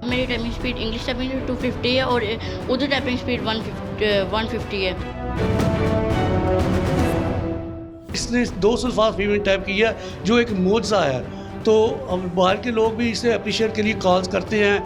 मेरी typing speed English typing 250 है और उर्दू टाइपिंग स्पीड 150 है। इसने 200 अल्फाज फी मिनट टाइप किया जो एक मोज़ा है, तो अब बाहर के लोग भी इसे अप्रिशिएट के लिए कॉल्स करते हैं।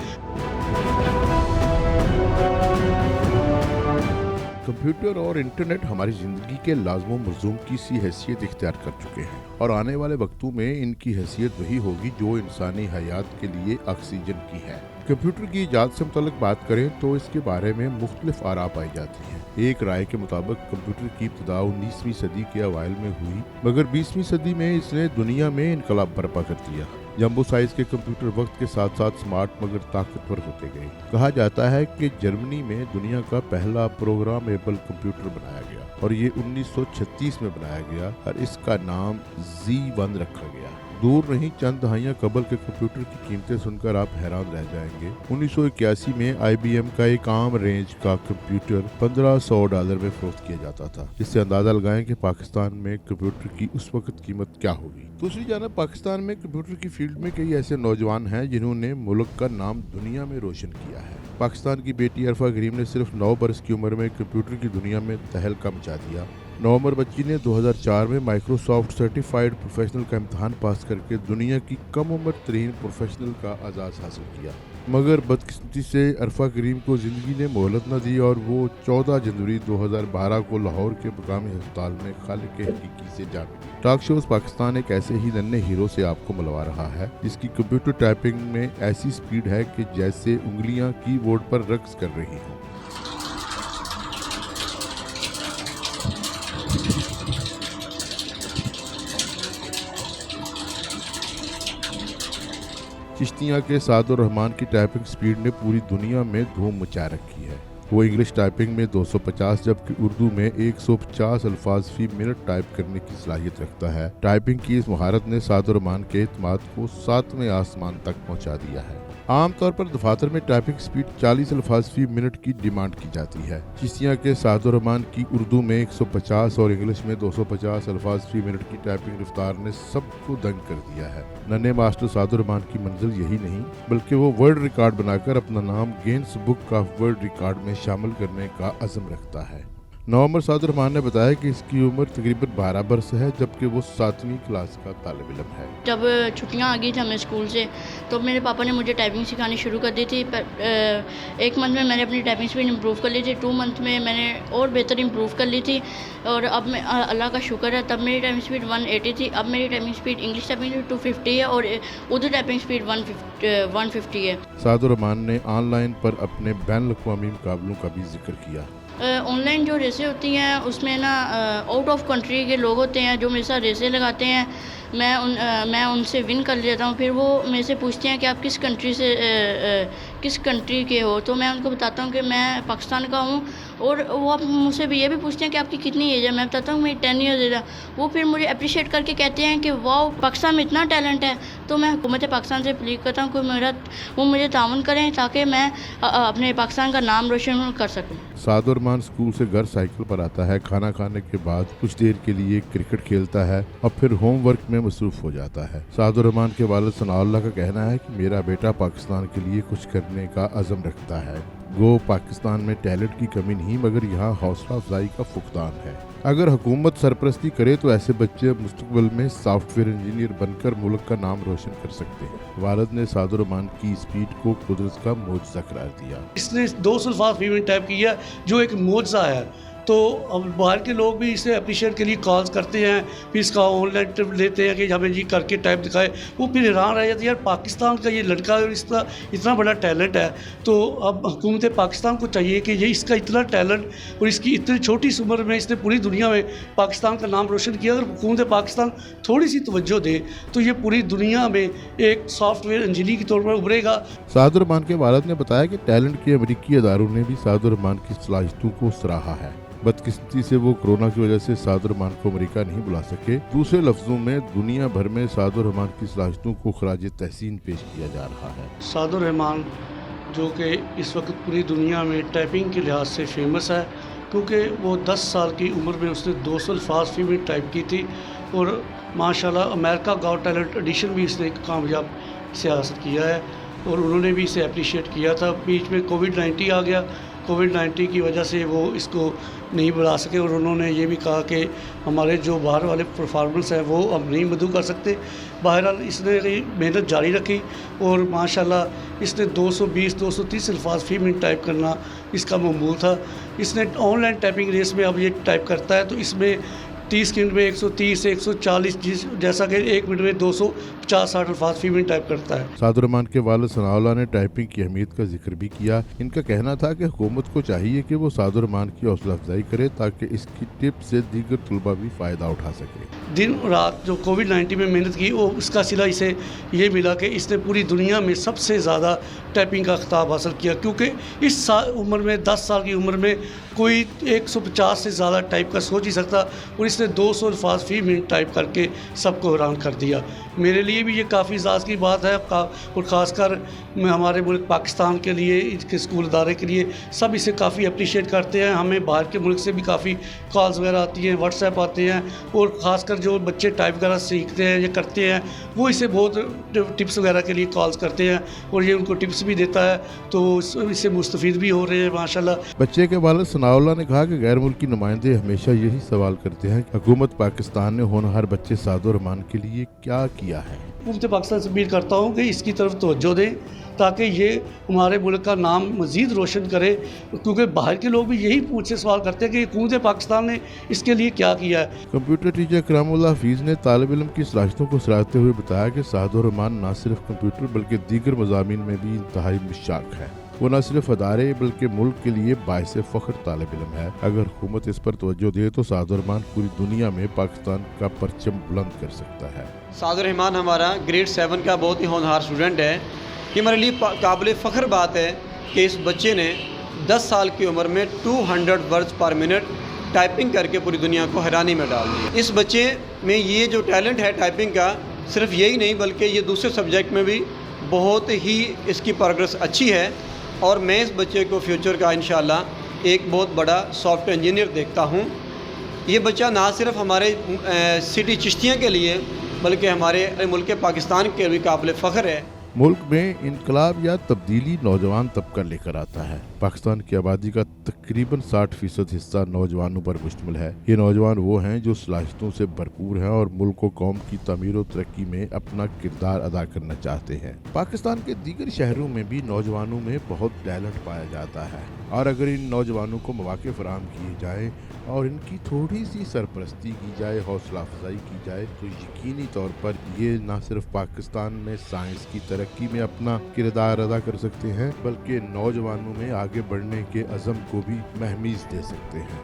कंप्यूटर और इंटरनेट हमारी ज़िंदगी के लाज़िम मलज़ूम की सी हैसियत इख्तियार कर चुके हैं और आने वाले वक्तों में इनकी हैसियत वही होगी जो इंसानी हयात के लिए ऑक्सीजन की है। कंप्यूटर की इजाद से मुतल्लिक बात करें तो इसके बारे में मुख्तलिफ आरा पाई जाती हैं। एक राय के मुताबिक कंप्यूटर की इब्तिदा 19वीं सदी के अवाइल में हुई, मगर 20वीं सदी में इसने दुनिया में इनकलाब बर्पा कर दिया। जंबो साइज के कंप्यूटर वक्त के साथ साथ स्मार्ट मगर ताकतवर होते गए। कहा जाता है कि जर्मनी में दुनिया का पहला प्रोग्रामेबल कंप्यूटर बनाया गया और ये 1936 में बनाया गया और इसका नाम Z1 रखा गया। दूर नहीं, चंद दहाइयां कबल के कंप्यूटर की कीमतें सुनकर आप हैरान रह जाएंगे। 1981 में IBM का एक आम रेंज का कंप्यूटर $1500 में फरोख्त किया जाता था। इससे अंदाजा लगाएं कि पाकिस्तान में कंप्यूटर की उस वक्त कीमत क्या होगी। दूसरी जानब पाकिस्तान में कंप्यूटर की फील्ड में कई ऐसे नौजवान हैं जिन्होंने मुल्क का नाम दुनिया में रोशन किया है। पाकिस्तान की बेटी अरफा करीम ने सिर्फ 9 बरस की उम्र में कंप्यूटर की दुनिया में तहलका मचा दिया। नवंबर बच्ची ने 2004 में माइक्रोसॉफ्ट सर्टिफाइड प्रोफेशनल का इम्तहान पास करके दुनिया की कम उम्र तरीन प्रोफेशनल का एजाज़ हासिल किया, मगर बदकिस्मती से अरफा करीम को ज़िंदगी ने मोहलत न दी और वो 14 जनवरी 2012 को लाहौर के मुकामी अस्पताल में खालिक हकीकी से जा मिली। टॉक शोज पाकिस्तान एक ऐसे ही नन्हे हीरो से आपको मिलवा रहा है जिसकी कंप्यूटर टाइपिंग में ऐसी स्पीड है कि जैसे उंगलियां कीबोर्ड पर रक्स कर रही हों। चिश्तिया के सादुर रहमान की टाइपिंग स्पीड ने पूरी दुनिया में धूम मचा रखी है। वो इंग्लिश टाइपिंग में 250 जबकि उर्दू में 150 अल्फाज फी मिनट टाइप करने की सलाहियत रखता है। टाइपिंग की इस महारत ने सादुर रहमान के एतमाद को 7वें आसमान तक पहुंचा दिया है। आम तौर पर दफातर में टाइपिंग स्पीड 40 अल्फाज फी मिनट की डिमांड की जाती है। चिश्तिया के सादुर रहमान की उर्दू में 150 और इंग्लिश में 250 अल्फाज फी मिनट की टाइपिंग रफ्तार ने सबको दंग कर दिया है। नन्हे मास्टर सादुर रहमान की मंजिल यही नहीं बल्कि वो वर्ल्ड रिकॉर्ड बनाकर अपना नाम Guinness book of world record में शामिल करने का अज़म रखता है। नवंबर सादुर रहमान ने बताया कि इसकी उम्र तकरीबन 12 बरस है जबकि वो 7वीं क्लास का तालिब इल्म है। जब छुट्टियां आ गई थी हमें स्कूल से तो मेरे पापा ने मुझे टाइपिंग सिखानी शुरू कर दी थी। एक मंथ में मैंने अपनी टाइपिंग स्पीड इम्प्रूव कर ली थी, 2 मंथ में मैंने और बेहतर इम्प्रूव कर ली थी और अब मैं अल्लाह का शुक्र है तब मेरी टाइपिंग स्पीड 180 थी। अब मेरी टाइपिंग स्पीड इंग्लिश टाइपिंग 250 है और उर्दू टाइपिंग स्पीड 150 है। सादुर रहमान ने ऑनलाइन पर अपने बैन अवी मुकाबलों का भी जिक्र किया। ऑनलाइन जो रेसें होती हैं उसमें ना आउट ऑफ कंट्री के लोग होते हैं जो मेरे साथ रेसें लगाते हैं। मैं उनसे विन कर लेता हूँ। फिर वो मेरे से पूछते हैं कि आप किस कंट्री के हो, तो मैं उनको बताता हूँ कि मैं पाकिस्तान का हूँ और वो आप मुझसे ये भी पूछते हैं कि आपकी कितनी एज है। मैं बताता हूँ मेरी 10 ईयर्स एज है। वो फिर मुझे अप्रिशिएट करके कहते हैं कि वाओ पाकिस्तान में इतना टैलेंट है। तो मैं हुकूमत पाकिस्तान से अपील करता हूँ कि वो मुझे ताउन करें ताकि मैं अपने पाकिस्तान का नाम रोशन कर सकूँ। सादुर रहमान स्कूल से घर साइकिल पर आता है, खाना खाने के बाद कुछ देर के लिए क्रिकेट खेलता है और फिर होमवर्क में मसरूफ हो जाता है। सादुर रहमान के वालिद सनाउल्लाह का कहना है कि मेरा बेटा पाकिस्तान के लिए कुछ करने का अज़म रखता है। गो पाकिस्तान में टैलेंट की कमी नहीं मगर यहाँ हौसला अफजाई का फुकदान है। अगर हुकूमत सरपरस्ती करे तो ऐसे बच्चे मुस्तकबिल में सॉफ्टवेयर इंजीनियर बनकर मुल्क का नाम रोशन कर सकते हैं। वालिद ने सादुर रहमान की स्पीड को कुदरत का मोजज़ा करार दिया। इसने 200 अल्फाज फी मिनट टाइप किया जो एक मोज़ा है, तो अब बाहर के लोग भी इसे अप्रिशिएट के लिए कॉल्स करते हैं, फिर इसका ऑनलाइन ट्रिप लेते हैं कि हमें जी करके टाइप दिखाए। वो फिर हैरान रह जाती है यार पाकिस्तान का ये लड़का और इसका इतना बड़ा टैलेंट है। तो अब हुकूमत पाकिस्तान को चाहिए कि ये इसका इतना टैलेंट और इसकी इतनी छोटी सी उम्र में इसने पूरी दुनिया में पाकिस्तान का नाम रोशन किया। अगर हुकूमत पाकिस्तान थोड़ी सी तवज्जो दे तो ये पूरी दुनिया में एक सॉफ्टवेयर इंजीनियर के तौर पर उभरेगा। सादुर रहमान के वालिद ने बताया कि टैलेंट के अमरीकी अदारों ने भी सादुर रहमान की सलाहियतों को सराहा है। बदकिस्मती से वो कोरोना की वजह से सादुर रहमान को अमेरिका नहीं बुला सके। दूसरे लफ्जों में दुनिया भर में सादुर रहमान की सलाहियतों को खराज तहसीन पेश किया जा रहा है। सादुर रहमान जो कि इस वक्त पूरी दुनिया में टाइपिंग के लिहाज से फेमस है کیونکہ وہ 10 سال کی عمر میں اس نے 200 الفاظ فی منٹ ٹائپ کی تھی اور ماشاءاللہ امریکہ گاٹ ٹیلنٹ ایڈیشن بھی اس نے کامیاب سے حاصل کیا ہے اور انہوں نے بھی اسے اپریشیٹ کیا تھا. بیچ میں کووڈ-19 آ گیا. کووڈ-19 کی وجہ سے وہ اس کو نہیں بڑھا سکے اور انہوں نے یہ بھی کہا کہ ہمارے جو باہر والے پرفارمنس ہیں وہ ہم نہیں مدعو کر سکتے. بہرحال اس نے محنت جاری رکھی اور ماشاءاللہ اس نے 220-230 الفاظ فی منٹ ٹائپ کرنا اس کا معمول تھا. اس نے آن لائن ٹائپنگ ریس میں اب یہ ٹائپ کرتا ہے تو اس میں 30 سیکنڈ میں 130 سے 140 جیسا کہ 1 منٹ میں 250-60 الفاظ فی منٹ ٹائپ کرتا ہے. سعد الرحمان کے والد ثناء اللہ نے ٹائپنگ کی اہمیت کا ذکر بھی کیا. ان کا کہنا تھا کہ حکومت کو چاہیے کہ وہ سعد الرحمان کی حوصلہ افزائی کرے تاکہ اس کی ٹپ سے دیگر طلباء بھی فائدہ اٹھا سکے. دن رات جو کووڈ-19 میں محنت کی وہ اس کا صلہ اسے یہ ملا کہ اس نے پوری دنیا میں سب سے زیادہ ٹائپنگ کا خطاب حاصل کیا کیونکہ اس عمر میں 10 سال کی عمر میں کوئی 150 سے زیادہ ٹائپ کا سوچ ہی سکتا اور اس نے 200 الفاظ فی منٹ ٹائپ کر کے سب کو حیران کر دیا. میرے لیے بھی یہ کافی اعزاز کی بات ہے اور خاص کر میں ہمارے ملک پاکستان کے لیے اس کے اسکول ادارے کے لیے سب اسے کافی اپریشیٹ کرتے ہیں. ہمیں باہر کے ملک سے بھی کافی کالز وغیرہ آتی ہیں, واٹس ایپ آتے ہیں اور خاص کر جو بچے ٹائپ وغیرہ سیکھتے ہیں یا کرتے ہیں وہ اسے بہت ٹپس وغیرہ کے لیے کالز کرتے ہیں اور یہ ان کو ٹپس بھی دیتا ہے تو اس سے مستفید بھی ہو رہے ہیں ماشاءاللہ. بچے کے والد ثناء اللہ نے کہا کہ غیر ملکی نمائندے ہمیشہ یہی سوال کرتے ہیں کہ حکومت پاکستان نے ہونہار بچے سعد الرحمان کے لیے کیا کیا ہے. حکومت پاکستان سے اپیل کرتا ہوں کہ اس کی طرف توجہ دیں تاکہ یہ ہمارے ملک کا نام مزید روشن کرے کیونکہ باہر کے لوگ بھی یہی پوچھ سے سوال کرتے ہیں کہ حکومت پاکستان نے اس کے لیے کیا کیا ہے. کمپیوٹر ٹیچر کرام اللہ حفیظ نے طالب علم کی صلاحیتوں کو سراہتے ہوئے بتایا کہ سعد الرحمان نہ صرف کمپیوٹر بلکہ دیگر مضامین میں بھی انتہائی مشاق ہے. وہ نہ صرف ادارے بلکہ ملک کے لیے باعث فخر طالب علم ہے. اگر حکومت اس پر توجہ دے تو سعد الرحمان پوری دنیا میں پاکستان کا پرچم بلند کر سکتا ہے. سعد الرحمان ہمارا گریڈ 7 کا بہت ہی ہونہار اسٹوڈنٹ ہے. یہ ہمارے لیے قابل فخر بات ہے کہ اس بچے نے 10 سال کی عمر میں 200 ورڈز پر منٹ ٹائپنگ کر کے پوری دنیا کو حیرانی میں ڈال دیا. اس بچے میں یہ جو ٹیلنٹ ہے ٹائپنگ کا صرف یہی نہیں بلکہ یہ دوسرے سبجیکٹ میں بھی بہت ہی اس کی پروگرس اچھی ہے اور میں اس بچے کو فیوچر کا انشاءاللہ ایک بہت بڑا سافٹ ویئر انجینئر دیکھتا ہوں. یہ بچہ نہ صرف ہمارے سٹی چشتیاں کے لیے بلکہ ہمارے ملک پاکستان کے بھی قابل فخر ہے. ملک میں انقلاب یا تبدیلی نوجوان طبقہ لے کر آتا ہے. پاکستان کی آبادی کا تقریباً 60% حصہ نوجوانوں پر مشتمل ہے. یہ نوجوان وہ ہیں جو صلاحیتوں سے بھرپور ہیں اور ملک و قوم کی تعمیر و ترقی میں اپنا کردار ادا کرنا چاہتے ہیں. پاکستان کے دیگر شہروں میں بھی نوجوانوں میں بہت ٹیلنٹ پایا جاتا ہے اور اگر ان نوجوانوں کو مواقع فراہم کیے جائیں اور ان کی تھوڑی سی سرپرستی کی جائے, حوصلہ افزائی کی جائے تو یقینی طور پر یہ نہ صرف پاکستان میں سائنس کی ترقی میں اپنا کردار ادا کر سکتے ہیں بلکہ نوجوانوں میں آگے بڑھنے کے عزم کو بھی مہمیز دے سکتے ہیں.